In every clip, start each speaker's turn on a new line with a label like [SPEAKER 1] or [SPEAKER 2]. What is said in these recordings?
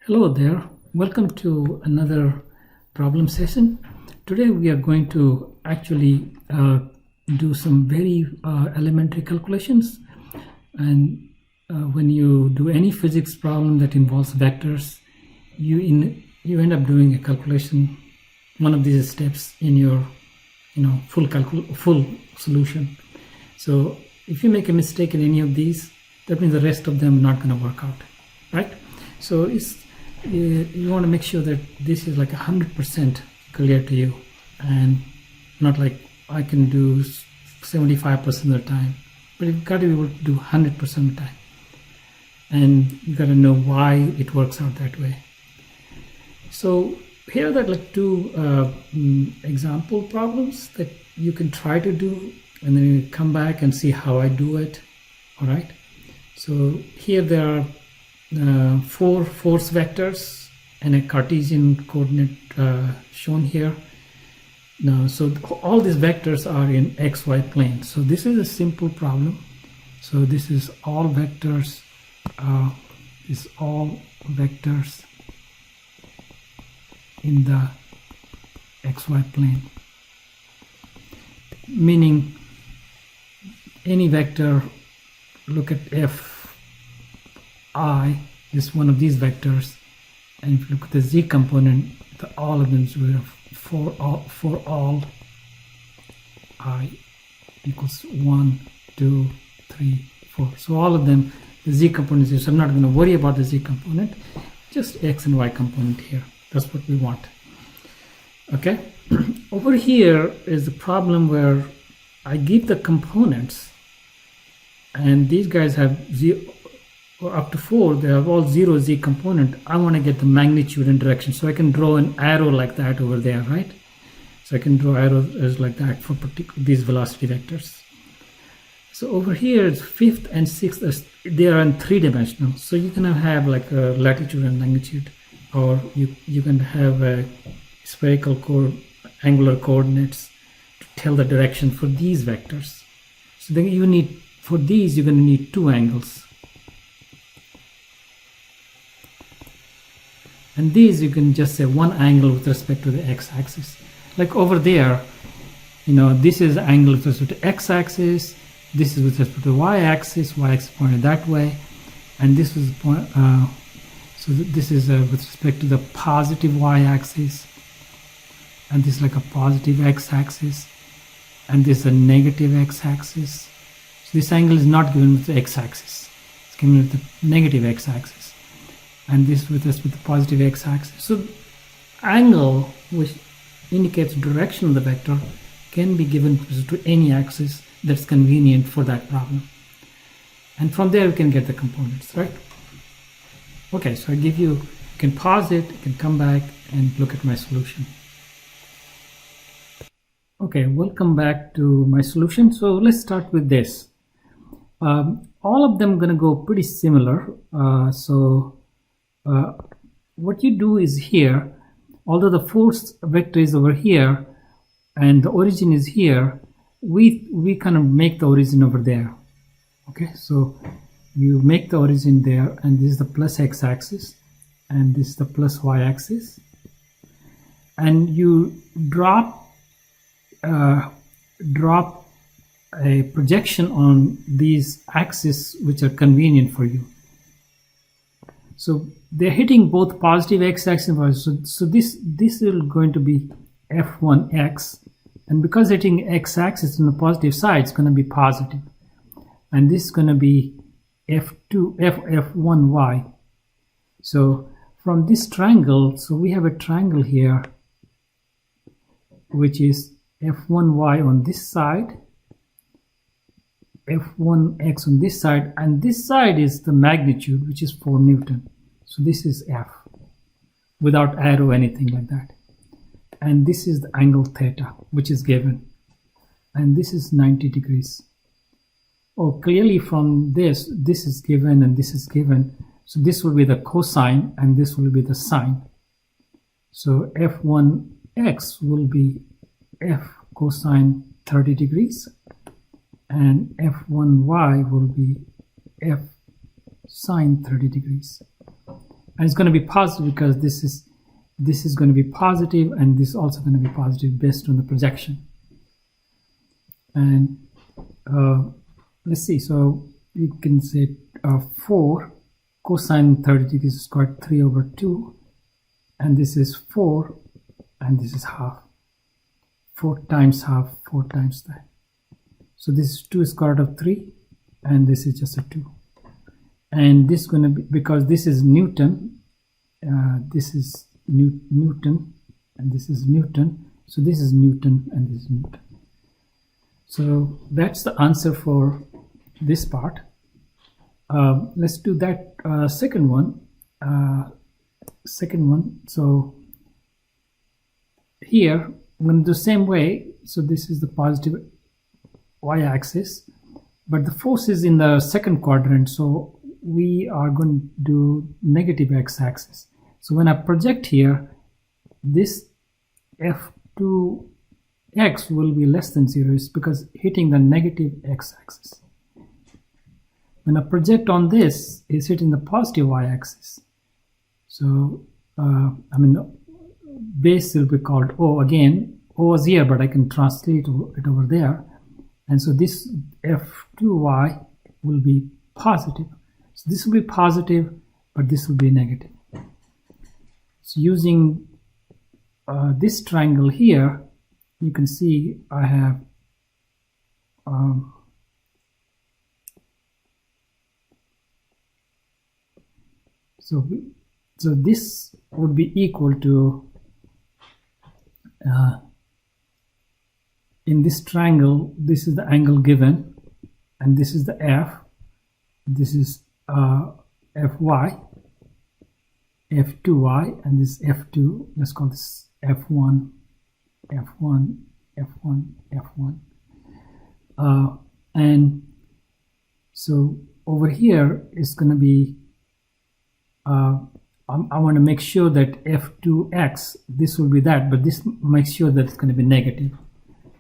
[SPEAKER 1] Hello there, welcome to another problem session. Today we are going to actually do some very elementary calculations, and when you do any physics problem that involves vectors, you end up doing a calculation, one of these steps in your full solution. So if you make a mistake in any of these, that means the rest of them are not going to work out, right? So you want to make sure that this is like 100% clear to you, and not like I can do 75% of the time, but you've got to be able to do 100% of the time, and you got to know why it works out that way. So here are like two example problems that you can try to do, and then you come back and see how I do it. All right, so here there are four force vectors and a Cartesian coordinate shown here. Now, so all these vectors are in xy plane. So this is a simple problem. So this is all vectors. In the xy plane, meaning any vector. Look at I is one of these vectors, and if you look at the z component, all of them is for all I equals 1, 2, 3, 4. So all of them, the z component is. So I'm not going to worry about the z component, just x and y component here. That's what we want. Okay. Over here is the problem where I give the components, and these guys have up to 4, they have all 0 z component. I want to get the magnitude and direction, so I can draw an arrow like that over there, right? So I can draw arrows like that for these velocity vectors. So over here, it's 5th and 6th, they are in 3-dimensional. So you can have like a latitude and longitude, or you can have a spherical angular coordinates to tell the direction for these vectors. So then you need, for these, you're going to need 2 angles. And these, you can just say 1 angle with respect to the x-axis. Like over there, this is angle with respect to x-axis, this is with respect to y-axis, y-axis pointed that way, and this is so this is with respect to the positive y-axis, and this is like a positive x-axis, and this is a negative x-axis. So this angle is not given with the x-axis, it's given with the negative x-axis, and this with respect to the positive x-axis. So angle, which indicates direction of the vector, can be given to any axis that's convenient for that problem, and from there we can get the components, right? Okay, so I give you can pause it, you can come back and look at my solution. Okay, welcome back to my solution. So let's start with this. All of them going to go pretty similar. What you do is here, although the force vector is over here and the origin is here, we kind of make the origin over there. Okay, so you make the origin there, and this is the plus x-axis, and this is the plus y-axis, and you drop a projection on these axes which are convenient for you. So they're hitting both positive x-axis and y. So this is going to be f1x, and because hitting x-axis on the positive side, it's going to be positive, and this is going to be f1y. So from this triangle, so we have a triangle here which is f1y on this side, f1x on this side, and this side is the magnitude, which is 4 Newton. So this is f without arrow, anything like that, and this is the angle theta, which is given, and this is 90 degrees. Oh, clearly from this is given and this is given, so this will be the cosine and this will be the sine. So f1x will be f cosine 30 degrees, and f1y will be f sine 30 degrees. and it's going to be positive because this is going to be positive, and this is also going to be positive based on the projection. And let's see, so you can say 4 cosine 30 degrees squared 3 over 2, and this is 4, and this is half. 4 times half, 4 times that. So this is 2 square root of 3, and this is just a 2. And this is going to be, because this is Newton, this is Newton, and this is Newton. So this is Newton, and this is Newton. So that's the answer for this part. Let's do that second one. So here, I'm going to do the same way. So this is the positive y-axis, but the force is in the second quadrant, so we are going to do negative x-axis. So when I project here, this f2x will be less than 0. It's because hitting the negative x-axis. When I project on this, it's hitting the positive y-axis. So base will be called O. Again, O is here, but I can translate it over there. And so this f2y will be positive. So this will be positive, but this will be negative. So using this triangle here, you can see I have so this would be equal to in this triangle, this is the angle given, and this is the f, this is fy, f2y, and this f2. Let's call this f1, f1, f1, f1. And so over here is going to be I want to make sure that f2x, this will be that, but this makes sure that it's going to be negative,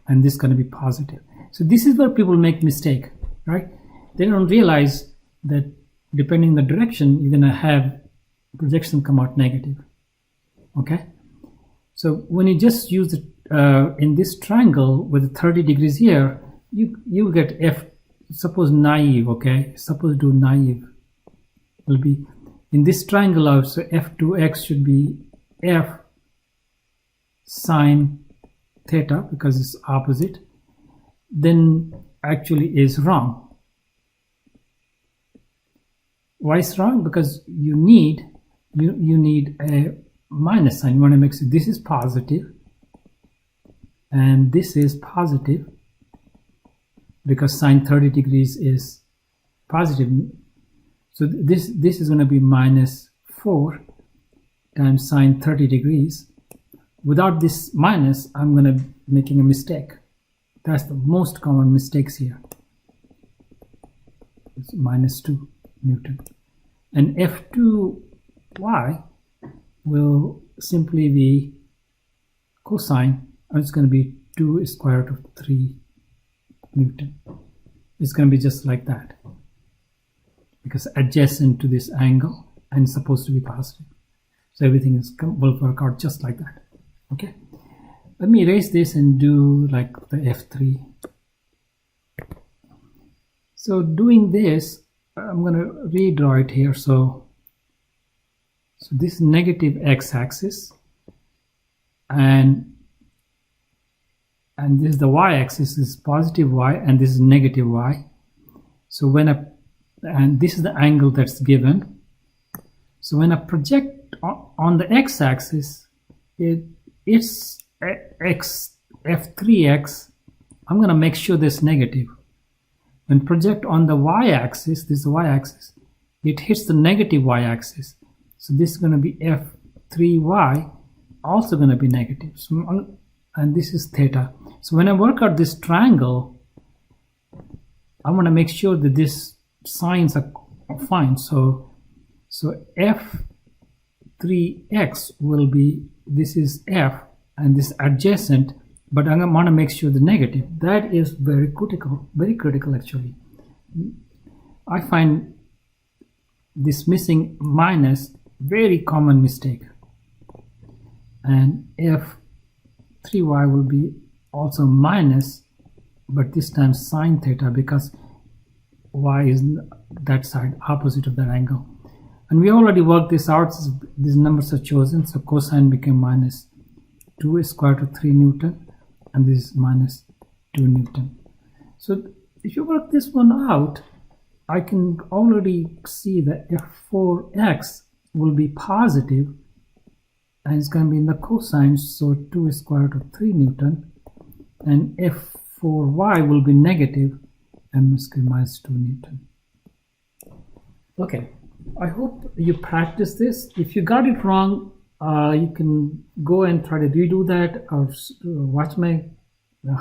[SPEAKER 1] and this is going to be positive. So this is where people make mistake, right? They don't realize that depending on the direction, you're going to have projection come out negative. Okay, so when you just use it in this triangle with 30 degrees here, you get f, suppose naive. Okay, suppose do naive will be in this triangle also, f2x should be f sine theta because it's opposite, then actually is wrong. Why is wrong? Because you need a minus sign. You want to make sure this is positive and this is positive, because sine 30 degrees is positive. So this is going to be minus 4 times sine 30 degrees. Without this minus, I'm going to making a mistake. That's the most common mistakes here. It's minus 2 Newton. And f2y will simply be cosine, and it's going to be 2 square root of 3 Newton. It's going to be just like that, because adjacent to this angle and it's supposed to be positive. So everything will work out just like that. Okay, let me erase this and do like the f3. So doing this, I'm going to redraw it here. So this negative x-axis, and this is the y-axis, is positive y, and this is negative y. So and this is the angle that's given. So when I project on the x-axis, it's f3x. I'm going to make sure this negative. When project on the y-axis, this is the y-axis, it hits the negative y-axis. So this is going to be f3y, also going to be negative. So, and this is theta. So when I work out this triangle, I want to make sure that these signs are fine. So f3x will be, this is f and this adjacent, but I want to make sure the negative. That is very critical actually. I find this missing minus very common mistake. And f3y will be also minus, but this time sine theta, because y is that side opposite of that angle. And we already worked this out. These numbers are chosen, so cosine became minus 2 square root of 3 Newton, and this is minus 2 Newton. So if you work this one out, I can already see that f4x will be positive, and it's going to be in the cosine, so 2 square root of 3 Newton, and f4y will be negative, and it's going to be minus 2 Newton. Okay, I hope you practice this. If you got it wrong, you can go and try to redo that, or watch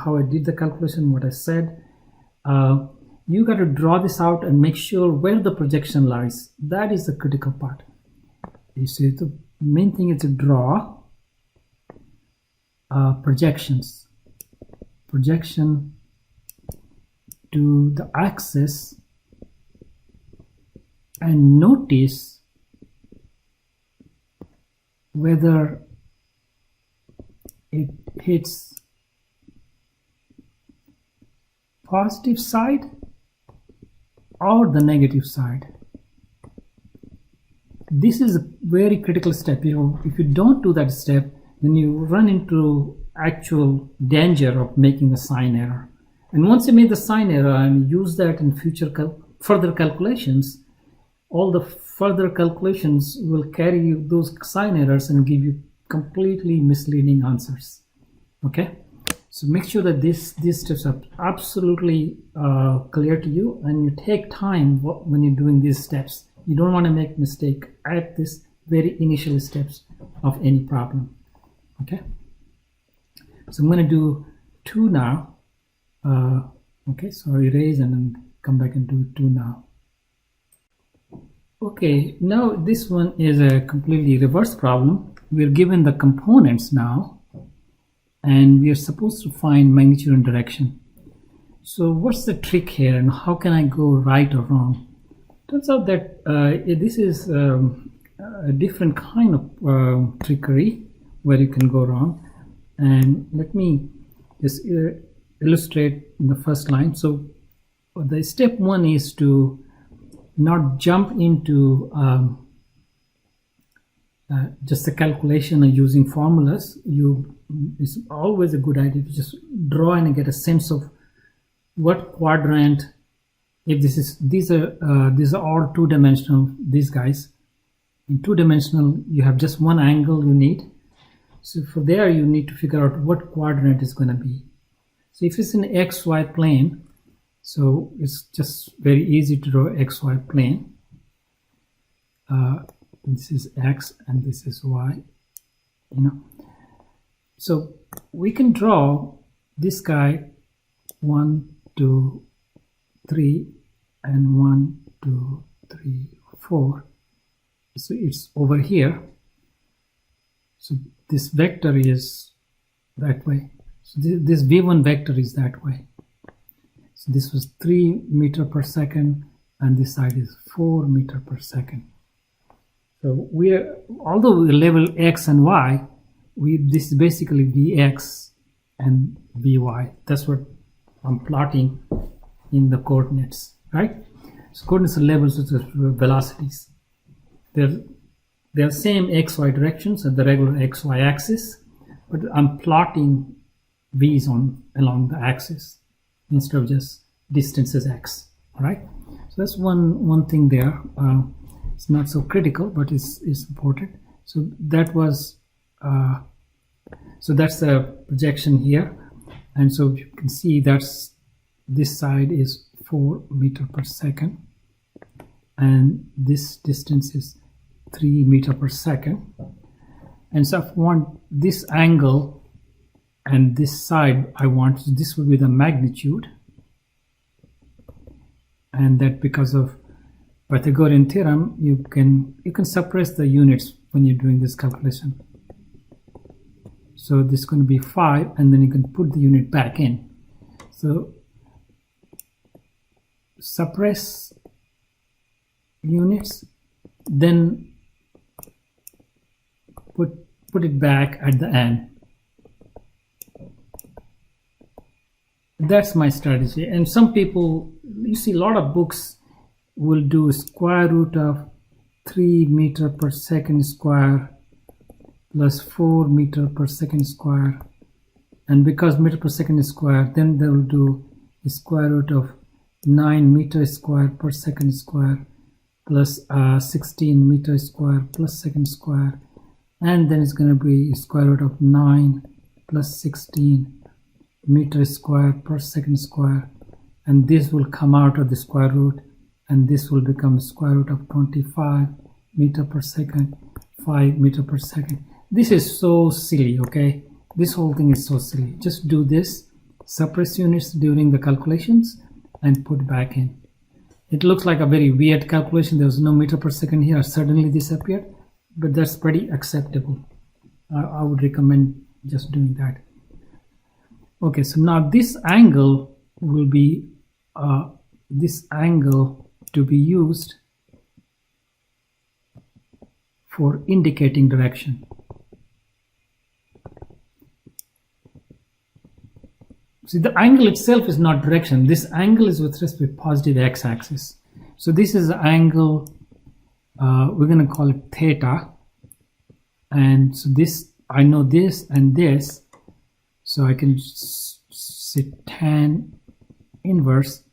[SPEAKER 1] how I did the calculation, what I said. You got to draw this out and make sure where the projection lies. That is the critical part. You see, the main thing is to draw projections. Projection to the axis, and notice whether it hits positive side or the negative side. This is a very critical step. If you don't do that step, then you run into actual danger of making the sign error. And once you make the sign error and use that in future further calculations, all the further calculations will carry you those sign errors and give you completely misleading answers. Okay, so make sure that these steps are absolutely clear to you, and you take time when you're doing these steps. You don't want to make mistake at this very initial steps of any problem. Okay, so I'm going to do 2 now. Okay, so erase and then come back and do 2 now. Okay, now this one is a completely reverse problem. We're given the components now, and we are supposed to find magnitude and direction. So what's the trick here, and how can I go right or wrong? Turns out that this is a different kind of trickery where you can go wrong. And let me just illustrate in the first line. So the step 1 is to not jump into just the calculation of using formulas. It's always a good idea to just draw and get a sense of what quadrant. If these are all two-dimensional, these guys. In two-dimensional, you have just one angle you need. So for there, you need to figure out what quadrant is going to be. So if it's an XY plane, so it's just very easy to draw XY plane. This is X and this is Y, So we can draw this guy 1, 2, 3, and 1, 2, 3, 4. So it's over here. So this vector is that way. So this v1 vector is that way. So this was 3 meter per second, and this side is 4 meter per second. So although we label x and y, this is basically vx and vy. That's what I'm plotting in the coordinates, right? So coordinates are labeled with velocities. They're same xy directions at the regular xy axis, but I'm plotting v's along the axis instead of just distances x. All right, so that's one thing there. It's not so critical, but it's important. So that was so that's the projection here, and so you can see that's this side is 4 meter per second, and this distance is 3 meter per second. And so if I want this angle and this side, I want this will be the magnitude, and that because of Pythagorean theorem, you can suppress the units when you're doing this calculation. So this is going to be 5, and then you can put the unit back in. So suppress units, then put it back at the end. That's my strategy. And some people, you see a lot of books will do square root of 3 meter per second square plus 4 meter per second square, and because meter per second is square, then they will do the square root of 9 meter square per second square plus 16 meter square plus second square, and then it's going to be square root of 9 plus 16 meter square per second square, and this will come out of the square root, and this will become square root of 25 meter per second, 5 meter per second. This is so silly, okay? This whole thing is so silly. Just do this, suppress units during the calculations, and put back in. It looks like a very weird calculation. There's no meter per second here. Suddenly this appeared, but that's pretty acceptable. I would recommend just doing that. Okay, so now this angle will be this angle to be used for indicating direction. See, the angle itself is not direction. This angle is with respect to positive x-axis. So this is the angle, we're going to call it theta. And so this, I know this and this, so I can say tan inverse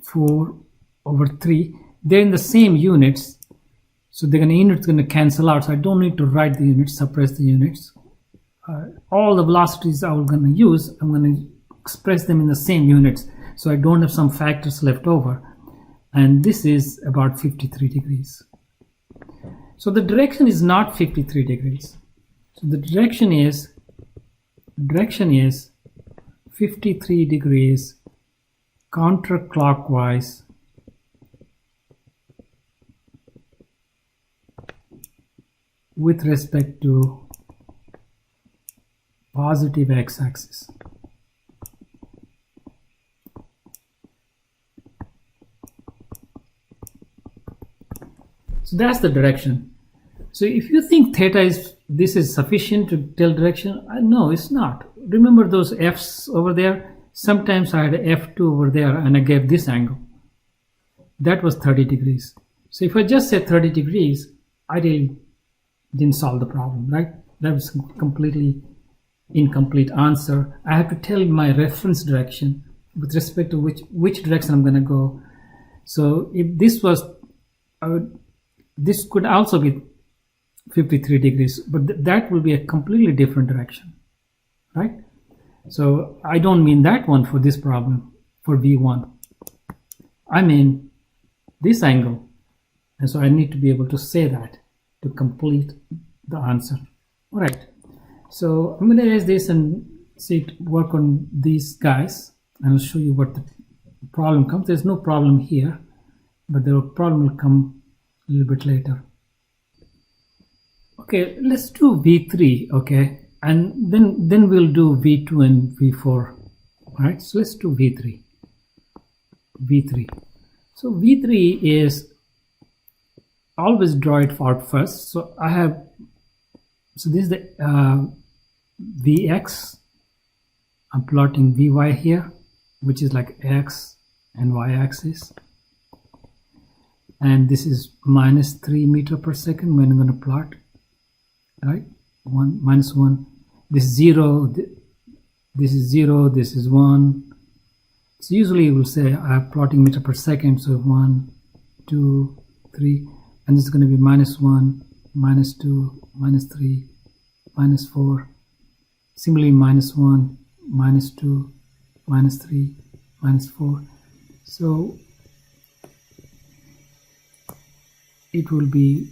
[SPEAKER 1] 4/3. They're in the same units, so they're units going to cancel out. So I don't need to write the units, suppress the units. All the velocities I'm going to use, I'm going to express them in the same units, so I don't have some factors left over. And this is about 53 degrees. So the direction is not 53 degrees. So the direction is 53 degrees counterclockwise with respect to positive x-axis. So that's the direction. So if you think theta is, this is sufficient to tell direction, no, it's not. Remember those f's over there? Sometimes I had a f2 over there and I gave this angle. That was 30 degrees. So if I just say 30 degrees, I really didn't solve the problem, right? That was completely incomplete answer. I have to tell my reference direction with respect to which direction I'm going to go. So if this was, this could also be 53 degrees, but that will be a completely different direction, right? So I don't mean that one for this problem, for V1. I mean this angle. And so I need to be able to say that to complete the answer. All right. So I'm going to erase this and see it work on these guys, and I'll show you what the problem comes. There's no problem here, but the problem will come a little bit later. Okay, let's do V3, okay, and then we'll do V2 and V4. All right, so let's do V3. So V3 is, always draw it out first. So I have, so this is the Vx. I'm plotting Vy here, which is like x and y axis. And this is minus 3 meter per second when I'm going to plot, right? 1, minus 1. This is 0. This is 0. This is 1. So usually we'll say I'm plotting meter per second. So 1, 2, 3. And this is going to be minus 1, minus 2, minus 3, minus 4. Similarly, minus 1, minus 2, minus 3, minus 4. So it will be,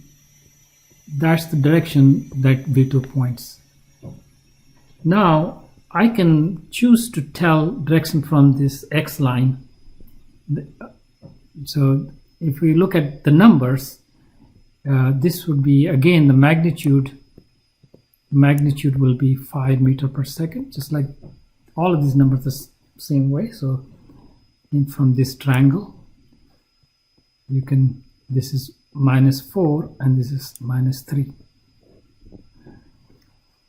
[SPEAKER 1] that's the direction that V2 points. Now I can choose to tell direction from this X line. So if we look at the numbers, this would be, again, the magnitude will be 5 meter per second, just like all of these numbers the same way. So from this triangle, you can, this is -4 and this is -3.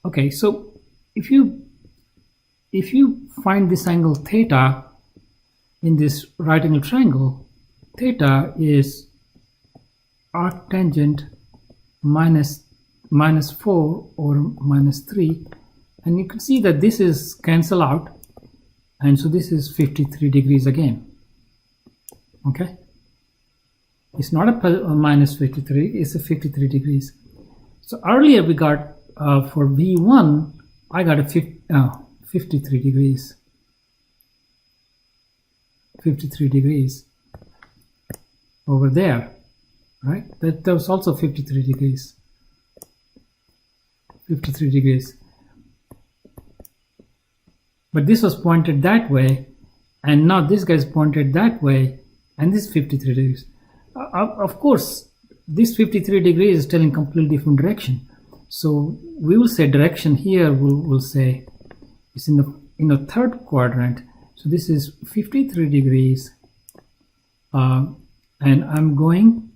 [SPEAKER 1] Okay, so if you find this angle theta in this right angle triangle, theta is arctangent minus -4 or -3, and you can see that this is cancel out, and so this is 53 degrees again. Okay, it's not a -53, it's a 53 degrees. So earlier we got for V1 I got a 53 degrees, 53 degrees over there, right? That was also 53 degrees, 53 degrees. But this was pointed that way, and now this guy's pointed that way, and this 53 degrees. Of course, this 53 degrees is telling completely different direction. So we will say direction here. We'll say it's in the third quadrant. So this is 53 degrees, and I'm going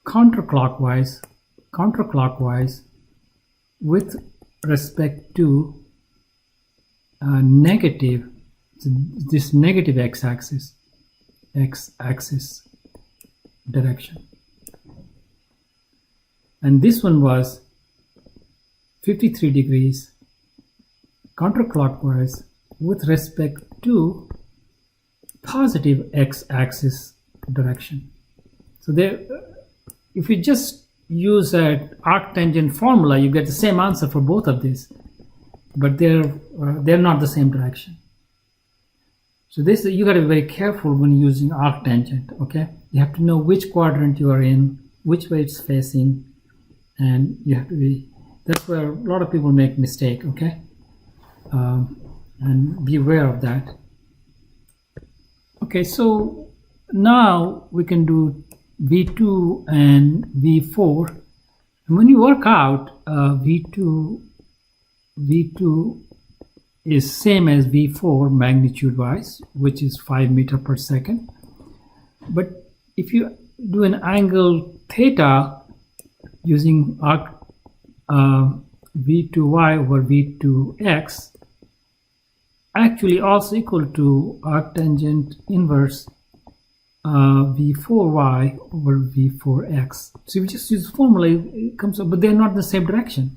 [SPEAKER 1] counterclockwise with respect to negative, this negative x-axis direction, and this one was 53 degrees counterclockwise with respect to positive x-axis direction. So there, if you just use an arctangent formula, you get the same answer for both of these, but they're not the same direction. So this, you got to be very careful when using arctangent. Okay, you have to know which quadrant you are in, which way it's facing, and you have to be. That's where a lot of people make mistake. Okay, and be aware of that. Okay, so now we can do V2 and V4, and when you work out V2 is same as V4 magnitude wise, which is 5 meters per second. But if you do an angle theta using V2y over V2x, actually also equal to arctangent inverse V4y over V4x. So if you just use the formula, it comes up, but they're not the same direction.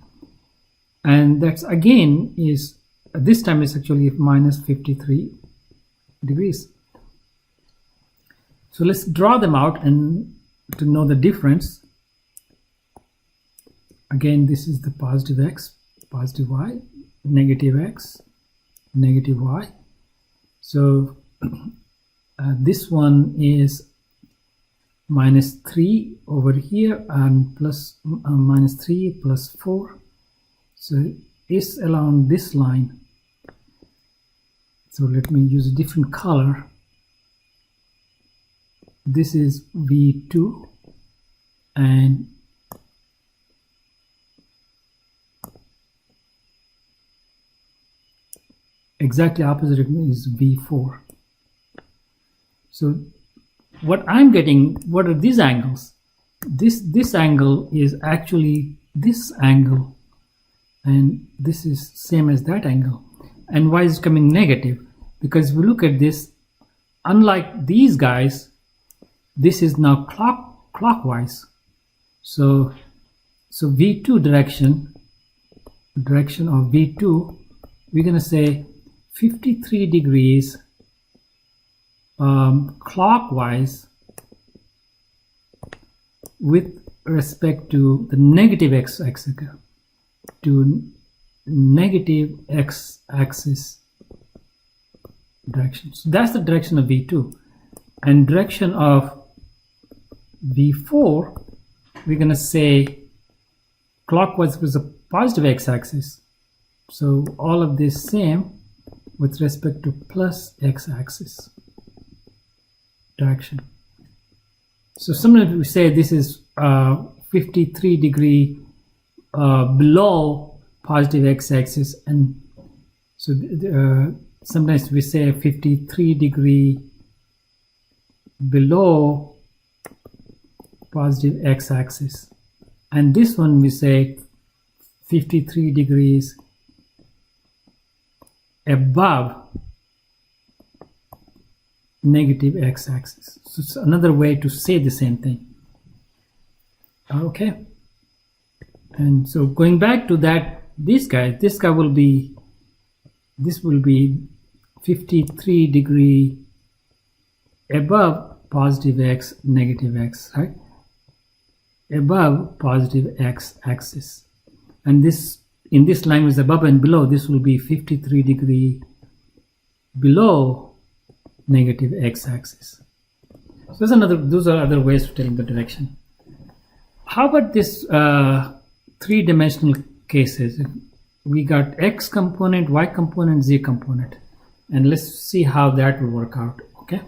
[SPEAKER 1] And that's again is, this time is actually -53 degrees. So let's draw them out and to know the difference. Again, this is the positive x, positive y, negative x, negative y. So this one is -3 over here and plus -3 plus 4. So it's along this line. So let me use a different color. This is V2, and exactly opposite is V4. So what I'm getting, what are these angles? This angle is actually this angle, and this is same as that angle. And why is it coming negative? Because if we look at this, unlike these guys, this is now clockwise. So V2 direction of V2, we're going to say 53 degrees clockwise with respect to the negative x-axis, to negative x-axis direction. So that's the direction of V2. And direction of V4, we're going to say clockwise with a positive x-axis. So all of this same with respect to plus x-axis direction. So sometimes we say this is 53 degree below positive x-axis, and so sometimes we say 53 degree below positive x-axis, and this one we say 53 degrees above negative x-axis. So it's another way to say the same thing. Okay, and so going back to that, this guy will be 53 degree above positive x, negative x, right? Above positive x-axis, and this in this language above and below, this will be 53 degree below negative x-axis. So those are other ways of telling the direction. How about this three-dimensional cases? We got x component, y component, z component, and let's see how that will work out. Okay.